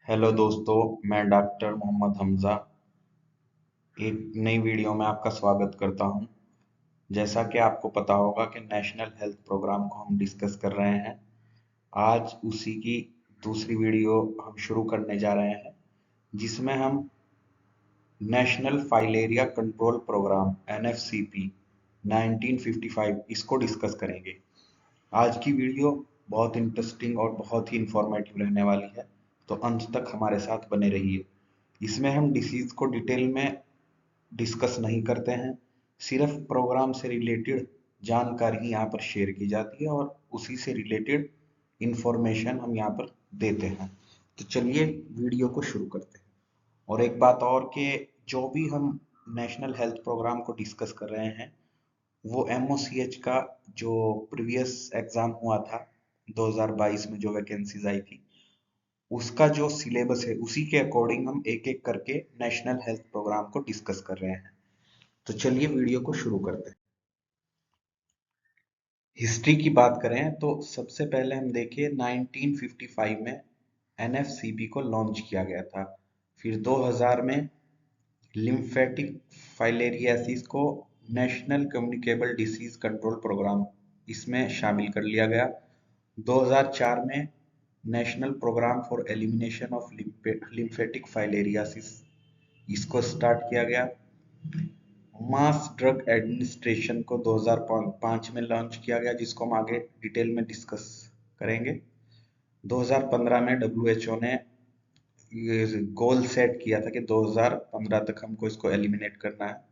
Hello दोस्तों, मैं doctor Mohammad Hamza एक नई वीडियो में आपका स्वागत करता हूं। जैसा कि आपको पता होगा कि नेशनल हेल्थ प्रोग्राम को हम डिस्कस कर रहे हैं। आज उसी की दूसरी वीडियो हम शुरू करने जा रहे हैं, जिसमें हम national filaria control program NFCP 1955 इसको डिस्कस करेंगे। आज की वीडियो बहुत इंटरेस्टिंग और बहुत ही इंफॉर्मेटिव रहने वाली है, तो अंत तक हमारे साथ बने रहिए। इसमें हम डिसीज को डिटेल में डिस्कस नहीं करते हैं, सिर्फ प्रोग्राम से रिलेटेड जानकारी यहाँ पर शेयर की जाती है और उसी से रिलेटेड इंफॉर्मेशन हम यहाँ पर देते हैं। तो चलिए वीडियो को शुरू करते हैं। और एक बात और कि जो भी हम नेशनल हेल्थ प्रोग्राम को डिस्कस कर रहे हैं, वो MOCH का जो प्रीवियस एग्जाम हुआ था 2022 में, जो वैकेंसीज आई थी, उसका जो सिलेबस है उसी के अकॉर्डिंग हम एक एक करके नेशनल हेल्थ प्रोग्राम को डिस्कस कर रहे हैं। तो चलिए वीडियो को शुरू करते हैं। हिस्ट्री की बात करें तो सबसे पहले हम देखें 1955 में NFCP को लॉन्च किया गया था। फिर 2000 में लिम्फेटिक फाइलेरियासिस को national communicable disease control program इसमें शामिल कर लिया गया। 2004 में national program for elimination of lymphatic filariasis इसको स्टार्ट किया गया। मास ड्रग एडमिनिस्ट्रेशन को 2005 में लॉन्च किया गया, जिसको हम आगे डिटेल में डिस्कस करेंगे। 2015 में WHO ने ये गोल सेट किया था कि 2015 तक हमको इसको एलिमिनेट करना है,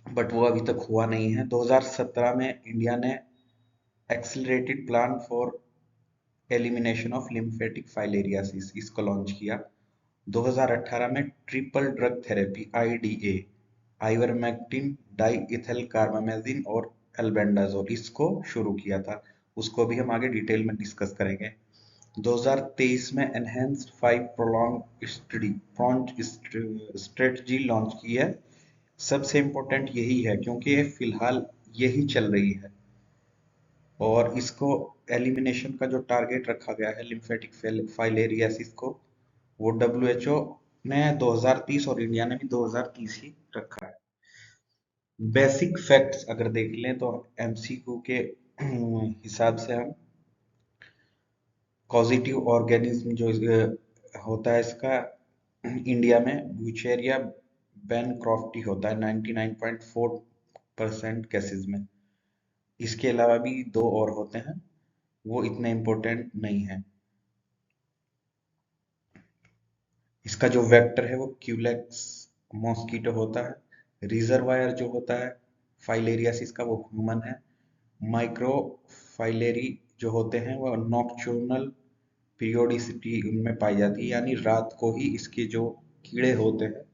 बट वो अभी तक हुआ नहीं है। 2017 में इंडिया ने accelerated plan for elimination of lymphatic filariasis इसको लॉन्च किया। 2018 में triple drug therapy IDA, ivermectin, diethyl कार्बामेजिन और एल्बेंडाजोल, इसको शुरू किया था। उसको भी हम आगे डिटेल में डिस्कस करेंगे। 2023 में एनहेंस्ड 5 प्रोलॉन्ग स्ट्रेटजी लॉन्च की है। सबसे इम्पोर्टेंट यही है क्योंकि ये फिलहाल यही चल रही है, और इसको एलिमिनेशन का जो टारगेट रखा गया है लिम्फेटिक फाइलेरियासिस को, वो WHO ने 2030 और इंडिया ने भी 2030 ही रखा है। बेसिक फैक्ट्स अगर देख लें तो MCQ के हिसाब से हम पॉजिटिव ऑर्गेनिज्म जो होता है इसका इंडिया में ब्यूचेरिया बैनक्रॉफ्टी होता है 99.4% केसेस में। इसके अलावा भी 2 और होते हैं, वो इतने इम्पोर्टेंट नहीं है। इसका जो वेक्टर है वो क्यूलेक्स मॉस्किटो होता है। रिजर्वायर जो होता है फाइलेरियासिस का वो ह्यूमन है। माइक्रोफाइलेरी जो होते हैं वो नॉक्चर्नल पीरियोडिसिटी उनमें पाई जाती है, यानी रात को ही इसके जो कीड़े होते हैं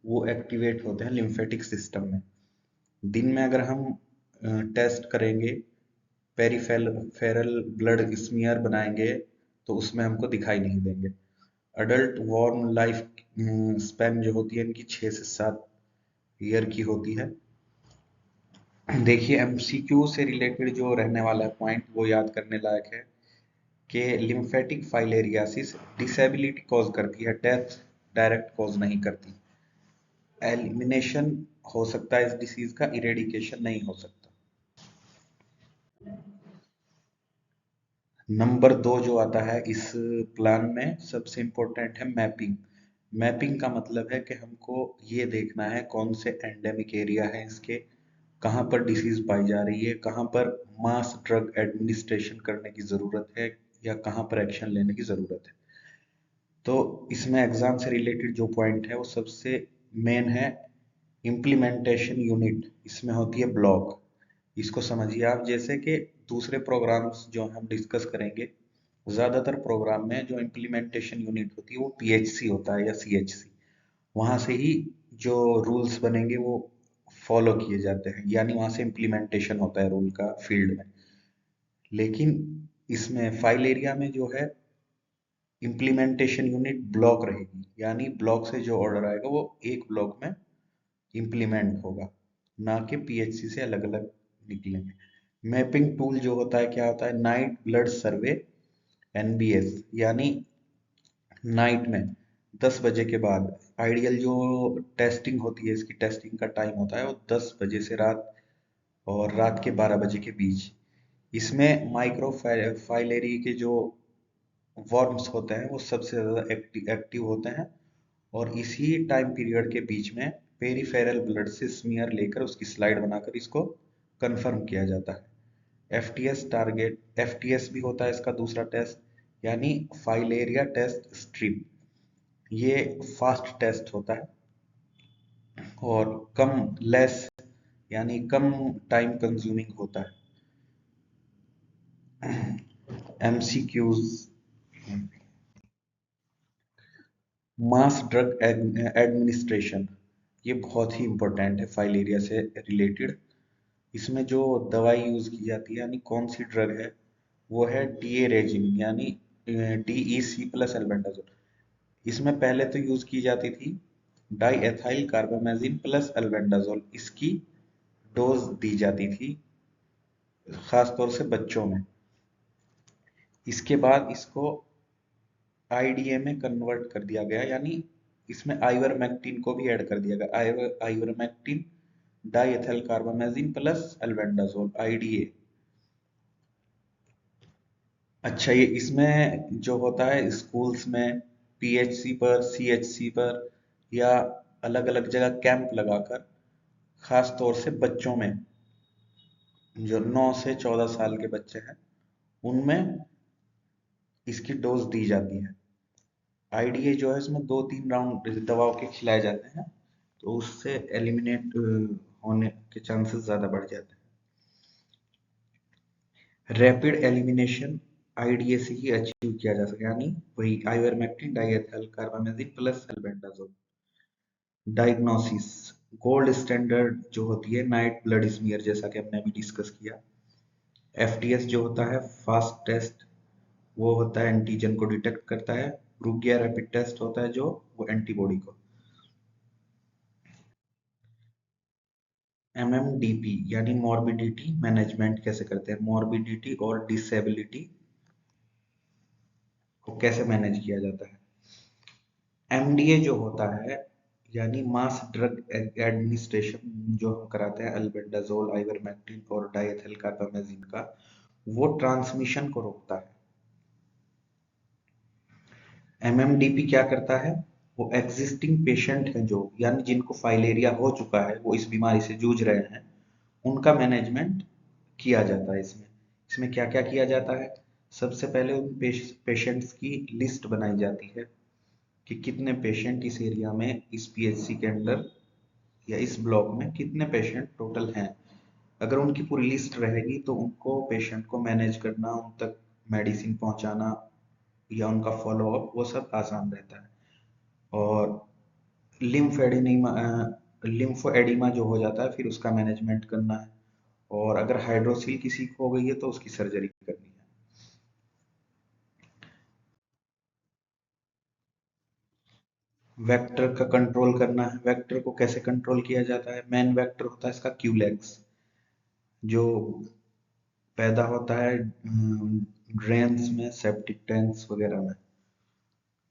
वो एक्टिवेट होते हैं लिम्फेटिक सिस्टम में। दिन में अगर हम टेस्ट करेंगे, पेरिफेरल ब्लड स्मीयर बनाएंगे, तो उसमें हमको दिखाई नहीं देंगे। अडल्ट वार्म लाइफ स्पैन जो होती है इनकी 6 से 7 ईयर की होती है। देखिए MCQ से रिलेटेड जो रहने वाला पॉइंट वो याद करने लायक है कि लिम्फेटिक फाइलेरियासिस डिसेबिलिटी कॉज करती है, डेथ डायरेक्ट कॉज नहीं करती। एलिमिनेशन हो सकता है इस डिसीज का, इरेडिकेशन नहीं हो सकता। नंबर 2 जो आता है इस प्लान में सबसे इम्पोर्टेंट है मैपिंग। मैपिंग का मतलब है कि हमको ये देखना है कौन से एंडेमिक एरिया है इसके, कहाँ पर डिसीज पाई जा रही है, कहाँ पर मास ड्रग एडमिनिस्ट्रेशन करने की ज़रूरत है या कहाँ पर एक्शन लेने की ज़रूरत है। तो इसमें एग्जाम से रिलेटेड जो पॉइंट है वो सबसे मेन है इम्प्लीमेंटेशन यूनिट, इसमें होती है ब्लॉक। इसको समझिए आप, जैसे कि दूसरे प्रोग्राम्स जो हम डिस्कस करेंगे, ज़्यादातर प्रोग्राम में जो इम्प्लीमेंटेशन यूनिट होती है वो PHC होता है या CHC। वहाँ से ही जो रूल्स बनेंगे वो फॉलो किए जाते हैं, यानी वहाँ से इम्प्लीमेंटेशन होता है रूल का फील्ड में। लेकिन इसमें फाइल एरिया में जो है इम्प्लीमेंटेशन यूनिट ब्लॉक रहेगी, यानी ब्लॉक से जो ऑर्डर आएगा वो एक ब्लॉक में इम्प्लीमेंट होगा, ना कि PHC से अलग अलग निकलेंगे। मैपिंग टूल जो होता है क्या होता है, नाइट ब्लड सर्वे NBS, यानी नाइट में 10 बजे के बाद। आइडियल जो टेस्टिंग होती है, इसकी टेस्टिंग का टाइम होता है वो 10 बजे से रात के 12 बजे के बीच। इसमें माइक्रो फाइलेरी के जो वर्म्स होते हैं वो सबसे ज़्यादा एक्टिव होते हैं, और इसी टाइम पीरियड के बीच में पेरिफेरल ब्लड से स्मीयर लेकर उसकी स्लाइड बनाकर इसको कंफर्म किया जाता है। एफटीएस भी होता है इसका दूसरा टेस्ट, यानी फाइलेरिया टेस्ट स्ट्रिप। ये फास्ट टेस्ट होता है और कम लेस यानी कम टाइम कंज्यूमिंग होता है। एमसीक्यूज। मास ड्रग एडमिनिस्ट्रेशन, ये बहुत ही इंपॉर्टेंट है फाइलेरिया से रिलेटेड। इसमें जो दवाई यूज की जाती है यानी कौन सी ड्रग है, वो है डीए रेजिम, यानी डीईसी प्लस एल्बेंडाजोल। इसमें पहले तो यूज की जाती थी di ethyl carbamazine plus albendazole. इसकी डोज दी जाती थी खास तौर से बच्चों में। इसके बाद इसको आईडीए में कन्वर्ट कर दिया गया, यानी इसमें आइवरमेक्टिन को भी ऐड कर दिया गया। Ivermectin di ethyl carbamazine plus albendazole, IDA. अच्छा, ये इसमें जो होता है स्कूल्स में, पीएचसी पर, सीएचसी पर, या अलग अलग जगह कैंप लगाकर खास तौर से बच्चों में, जो 9 से 14 साल के बच्चे हैं, उनमें इसकी डोज दी जाती है। आईडीए जो है इसमें 2-3 राउंड दवाओं के खिलाए जाते हैं, तो उससे एलिमिनेट होने के चांसेस ज्यादा बढ़ जाते हैं। रैपिड एलिमिनेशन आईडीए से ही अचीव किया जा सके, यानी वही ivermectin diethylcarbamazine plus albendazole. Diagnosis, gold standard जो होती है नाइट ब्लड स्मीयर, जैसा कि हमने अभी डिस्कस किया। एफटीएस जो होता है फास्ट टेस्ट, वो होता है एंटीजन को डिटेक्ट करता है। ब्रूगिया रैपिड टेस्ट होता है जो वो एंटीबॉडी को। एमएमडीपी यानी मॉर्बिडिटी मैनेजमेंट कैसे करते हैं, मॉर्बिडिटी और डिसेबिलिटी को कैसे मैनेज किया जाता है। एमडीए जो होता है यानी मास ड्रग एडमिनिस्ट्रेशन, जो हम कराते हैं अल्बेंडाजोल, आइवरमेक्टिन और डाइएथिल कार्बामेजिन का, वो ट्रांसमिशन को रोकता है। एमएमडीपी क्या करता है, वो एग्जिस्टिंग पेशेंट है जो, यानी जिनको फाइलेरिया हो चुका है, वो इस बीमारी से जूझ रहे हैं, उनका मैनेजमेंट किया जाता है। इसमें इसमें क्या क्या किया जाता है, सबसे पहले उन पेशेंट्स की लिस्ट बनाई जाती है कि कितने पेशेंट इस एरिया में, इस पीएचसी के अंदर या इस ब्लॉक में कितने पेशेंट टोटल हैं। अगर उनकी पूरी लिस्ट रहेगी तो उनको पेशेंट को मैनेज करना, उन तक मेडिसिन पहुंचाना या उनका फॉलोअप, वो सब आसान रहता है। और लिम्फेडिमा लिम्फो एडिमा जो हो जाता है, फिर उसका मैनेजमेंट करना है। और अगर हाइड्रोसील किसी को हो गई है तो उसकी सर्जरी करनी है। वेक्टर का कंट्रोल करना है। वेक्टर को कैसे कंट्रोल किया जाता है, मेन वेक्टर होता है इसका क्यूलेक्स, जो पैदा होता है ड्रेन्स में, सेप्टिक टैंक्स वगैरह में।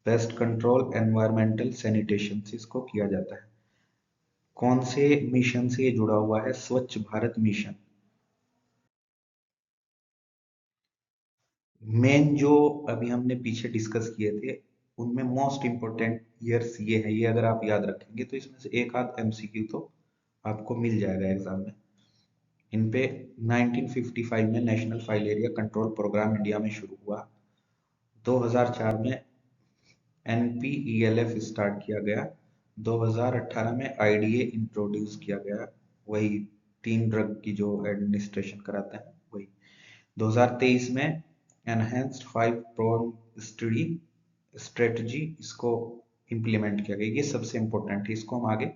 पेस्ट कंट्रोल, एनवायरमेंटल सैनिटेशन से इसको किया जाता है। कौन से मिशन से ये जुड़ा हुआ है, स्वच्छ भारत मिशन। मेन जो अभी हमने पीछे डिस्कस किए थे, उनमें मोस्ट इंपोर्टेंट ईयर्स ये है, ये अगर आप याद रखेंगे तो इसमें से एक आध एमसीक्यू तो आपको मिल जाएगा एग्जाम में। इन पे 1955 में national filaria control program India में शुरू हुआ। 2004 में एनपीईएलएफ स्टार्ट किया गया। 2018 में आईडीए इंट्रोड्यूस किया गया, वही 3 ड्रग की जो एडमिनिस्ट्रेशन कराते हैं वही। 2023 में एनहेंस्ड 5 प्रोन स्टडी स्ट्रेटजी इसको इम्प्लीमेंट किया गया। ये सबसे इम्पोर्टेंट है, इसको हम आगे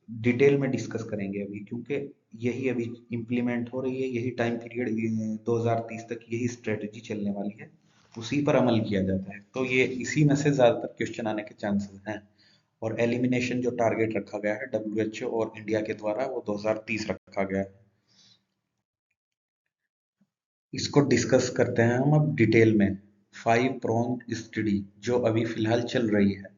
डिटेल में डिस्कस करेंगे अभी, क्योंकि यही अभी इम्प्लीमेंट हो रही है, यही टाइम पीरियड 2030 तक यही स्ट्रेटजी चलने वाली है, उसी पर अमल किया जाता है। तो ये इसी में से ज्यादातर क्वेश्चन आने के चांसेस हैं। और एलिमिनेशन जो टारगेट रखा गया है डब्ल्यूएचओ और इंडिया के द्वारा, वो 2030 रखा गया है। इसको डिस्कस करते हैं हम अब डिटेल में। 5 pronged स्टडी जो अभी फिलहाल चल रही है।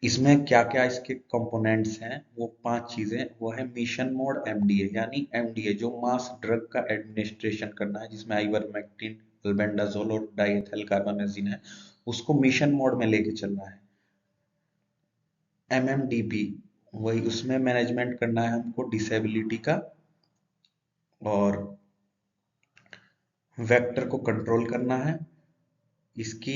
इसमें क्या क्या इसके कंपोनेंट्स हैं, वो 5 चीजें, वो है मिशन मोड एमडीए, यानी एमडीए जो मास ड्रग का एडमिनिस्ट्रेशन करना है, जिसमें आइवरमेक्टिन, अल्बेंडाजोल और डाइएथिल कार्बामेजिन है, उसको मिशन मोड में लेके चलना है। एमएमडीपी, वही उसमें मैनेजमेंट करना है हमको डिसेबिलिटी का, और वेक्टर को कंट्रोल करना है, इसकी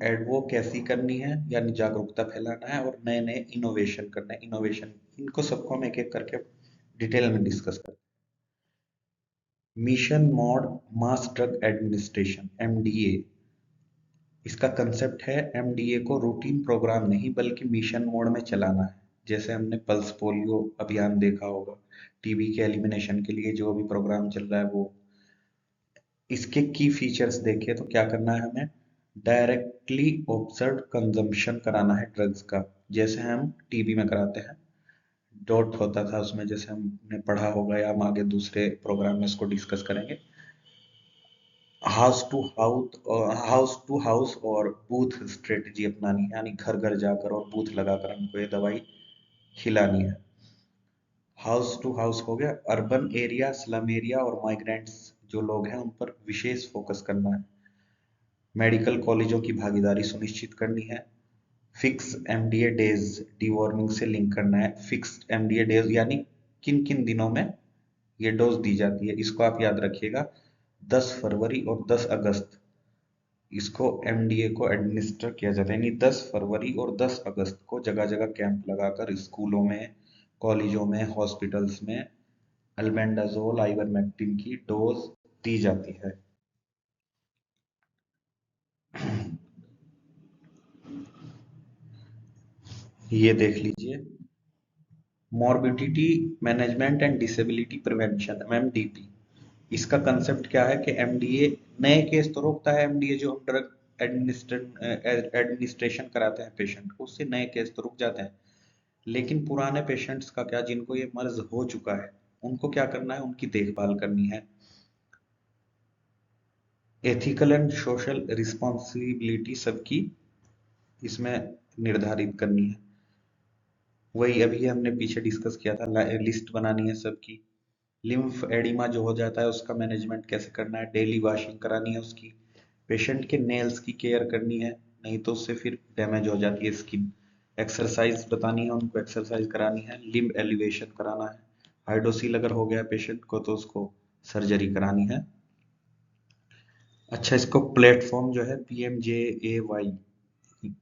एडवोकेसी करनी है यानी जागरूकता फैलाना है, और नए नए इनोवेशन करना है। इनोवेशन, इनको सबको हम एक एक करके डिटेल में डिस्कस करते हैं। Mission mode mass drug administration, MDA, इसका कंसेप्ट है एमडीए को रूटीन प्रोग्राम नहीं बल्कि मिशन मोड में चलाना है। जैसे हमने पल्स पोलियो अभियान देखा होगा, टीबी के एलिमिनेशन के लिए जो भी प्रोग्राम चल रहा है वो। इसके की फीचर्स देखें तो क्या करना है हमें, डायरेक्टली ऑब्जर्व कंजम्पशन कराना है ड्रग्स का, जैसे हम टीबी में कराते हैं। डॉट होता था उसमें, जैसे हमने पढ़ा होगा या हम आगे दूसरे प्रोग्राम में इसको डिस्कस करेंगे। हाउस टू हाउस और बूथ स्ट्रेटजी अपनानी है, यानी घर घर जाकर और बूथ लगाकर हमको ये दवाई खिलानी है। हाउस टू हाउस हो गया। अर्बन एरिया, स्लम एरिया और माइग्रेंट्स जो लोग हैं उन पर विशेष फोकस करना है। मेडिकल कॉलेजों की भागीदारी सुनिश्चित करनी है। फिक्स एमडीए डेज, डिवॉर्मिंग से लिंक करना है। फिक्स्ड एमडीए डेज यानी किन किन दिनों में ये डोज दी जाती है, इसको आप याद रखिएगा। 10 फरवरी और 10 अगस्त इसको एमडीए को एडमिनिस्टर किया जाता है, यानी 10 फरवरी और 10 अगस्त को जगह जगह कैंप लगाकर स्कूलों में, कॉलेजों में, हॉस्पिटल्स में अल्बेंडाजोल, आइवरमेक्टिन की डोज दी जाती है। ये देख लीजिए, morbidity management and disability prevention, MMDP. इसका कंसेप्ट क्या है कि एमडीए नए केस तो रोकता है, एमडीए जो हम ड्रग एडमिनिस्ट्रेशन कराते हैं पेशेंट को, उससे नए केस तो रुक जाते हैं। लेकिन पुराने पेशेंट्स का क्या, जिनको ये मर्ज हो चुका है, उनको क्या करना है, उनकी देखभाल करनी है। एथिकल एंड सोशल रिस्पॉन्सिबिलिटी सबकी इसमें निर्धारित करनी है। वही अभी हमने पीछे डिस्कस किया था, लिस्ट बनानी है सबकी। लिम्फ एडिमा जो हो जाता है उसका मैनेजमेंट कैसे करना है, डेली वॉशिंग करानी है उसकी। पेशेंट के नेल्स की केयर करनी है, नहीं तो उससे फिर डैमेज हो जाती है स्किन। एक्सरसाइज बतानी है उनको, एक्सरसाइज करानी है। लिम्ब एलिवेशन कराना है। हाइड्रोसील अगर हो गया पेशेंट को तो उसको सर्जरी करानी है। अच्छा, इसको प्लेटफॉर्म जो है पीएमजेएवाई,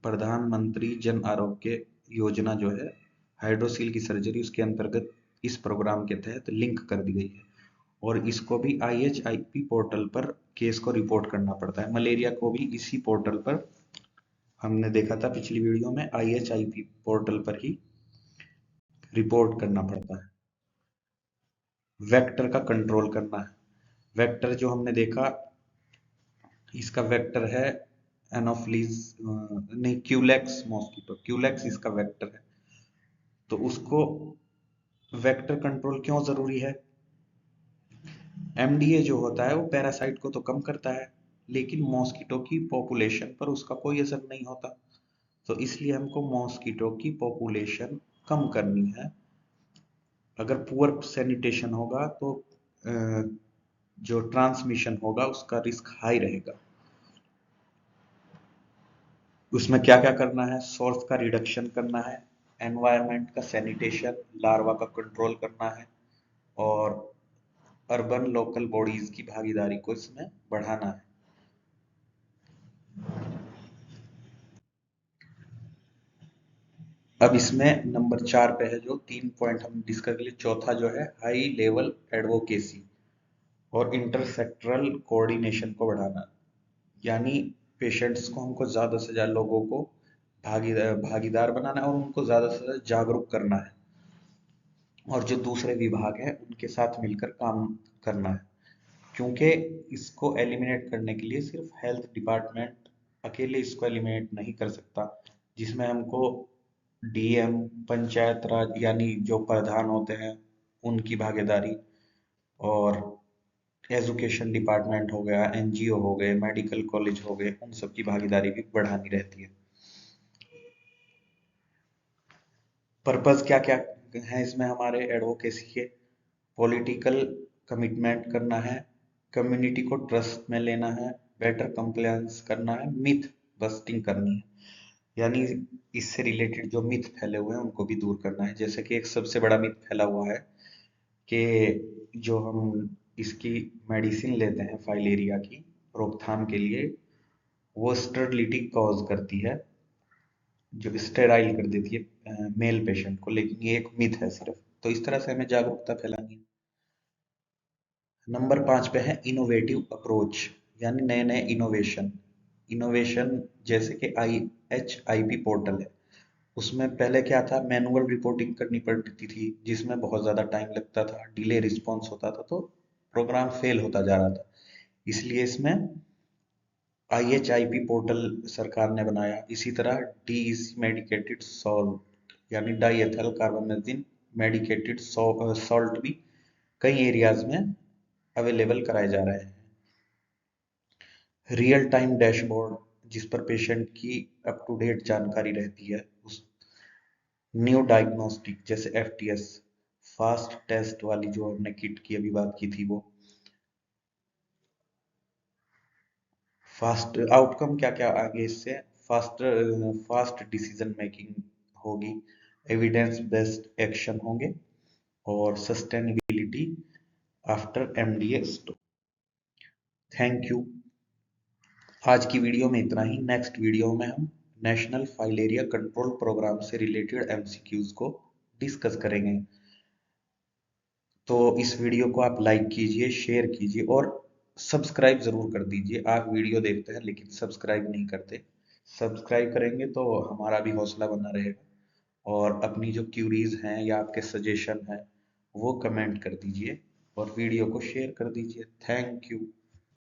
प्रधानमंत्री जन आरोग्य योजना जो है, हाइड्रोसील की सर्जरी उसके अंतर्गत इस प्रोग्राम के तहत लिंक कर दी गई है। और इसको भी IHIP पोर्टल पर केस को रिपोर्ट करना पड़ता है। मलेरिया को भी इसी पोर्टल पर, हमने देखा था पिछली वीडियो में, IHIP पोर्टल पर ही रिपोर्ट करना पड़ता है। वेक्टर का कंट्रोल करना है। वेक्टर जो हमने देखा, इसका वेक्टर है एनोफिलीज, नहीं, क्यूलेक्स मॉस्किटो, क्यूलेक्स इसका वेक्टर है। तो उसको वेक्टर कंट्रोल क्यों जरूरी है, एमडीए जो होता है वो पैरासाइट को तो कम करता है, लेकिन मॉस्किटो की पॉपुलेशन पर उसका कोई असर नहीं होता। तो इसलिए हमको मॉस्किटो की पॉपुलेशन कम करनी है। अगर पुअर सैनिटेशन होगा तो जो ट्रांसमिशन होगा उसका रिस्क हाई रहेगा। उसमें क्या क्या करना है, सोर्स का रिडक्शन करना है, एनवायरनमेंट का सैनिटेशन, लार्वा का कंट्रोल करना है, और अर्बन लोकल बॉडीज की भागीदारी को इसमें बढ़ाना है। अब इसमें नंबर 4 पे है, जो 3 पॉइंट हम डिस्कस कर लिए, चौथा जो है हाई लेवल एडवोकेसी और इंटरसेक्टरल कोऑर्डिनेशन को बढ़ाना, यानी पेशेंट्स को हमको ज्यादा से ज्यादा लोगों को भागीदार बनाना है और उनको ज्यादा से ज्यादा जागरूक करना है, और जो दूसरे विभाग हैं उनके साथ मिलकर काम करना है। क्योंकि इसको एलिमिनेट करने के लिए सिर्फ हेल्थ डिपार्टमेंट अकेले इसको एलिमिनेट नहीं कर सकता, जिसमें हमको डीएम, पंचायत राज यानी जो प्रधान होते हैं उनकी भागीदारी, और एजुकेशन डिपार्टमेंट हो गया, एनजीओ हो गए, मेडिकल कॉलेज हो गए, उन सब की भागीदारी भी बढ़ानी रहती है। पर्पस क्या क्या है इसमें हमारे एडवोकेसी के? पॉलिटिकल कमिटमेंट करना है, कम्युनिटी को ट्रस्ट में लेना है, बेटर कंप्लायंस करना है, मिथ बस्टिंग करनी है। यानी इससे रिलेटेड जो मिथ फैले हुए हैं उनको भी दूर करना है। जैसे कि एक सबसे बड़ा मिथ फैला हुआ है कि जो हम इसकी मेडिसिन लेते हैं फाइलेरिया की रोकथाम के लिए, वो स्टरलिटी कॉज करती है, जो स्टेराइल कर देती है मेल पेशेंट को। लेकिन ये एक मिथ है सिर्फ। तो इस तरह से हमें जागरूकता फैलानी है। नंबर 5 पे है इनोवेटिव अप्रोच, यानी नए नए इनोवेशन। इनोवेशन जैसे कि IHIP पोर्टल है, उसमें पहले क्या था, मैनुअल रिपोर्टिंग करनी पड़ती थी जिसमें बहुत ज़्यादा टाइम लगता था, डिले रिस्पॉन्स होता था, तो प्रोग्राम फेल होता जा रहा था। इसलिए इसमें IHIP पोर्टल सरकार ने बनाया। इसी तरह DEC मेडिकेटेड सॉल्ट, यानी डाई एथल कार्बोमेथ्जिन मेडिकेटेड सॉल्ट भी कई एरियाज में अवेलेबल कराए जा रहे हैं। रियल टाइम डैशबोर्ड, जिस पर पेशेंट की अप टू डेट जानकारी रहती है। उस न्यू डायग्नोस्टिक जैसे FTS, फास्ट टेस्ट वाली जो हमने किट की अभी बात की थी, वो फास्ट आउटकम क्या क्या आगे इससे, फास्ट फास्ट डिसीजन मेकिंग होगी, एविडेंस बेस्ड एक्शन होंगे, और sustainability after MDA store. Thank you. आज की वीडियो में इतना ही। नेक्स्ट वीडियो में हम नेशनल फाइलेरिया कंट्रोल प्रोग्राम से रिलेटेड MCQs को डिस्कस करेंगे। तो इस वीडियो को आप लाइक कीजिए, शेयर कीजिए और सब्सक्राइब जरूर कर दीजिए। आप वीडियो देखते हैं लेकिन सब्सक्राइब नहीं करते। सब्सक्राइब करेंगे तो हमारा भी हौसला बना रहेगा। और अपनी जो क्यूरीज हैं या आपके सजेशन हैं वो कमेंट कर दीजिए और वीडियो को शेयर कर दीजिए। Thank you.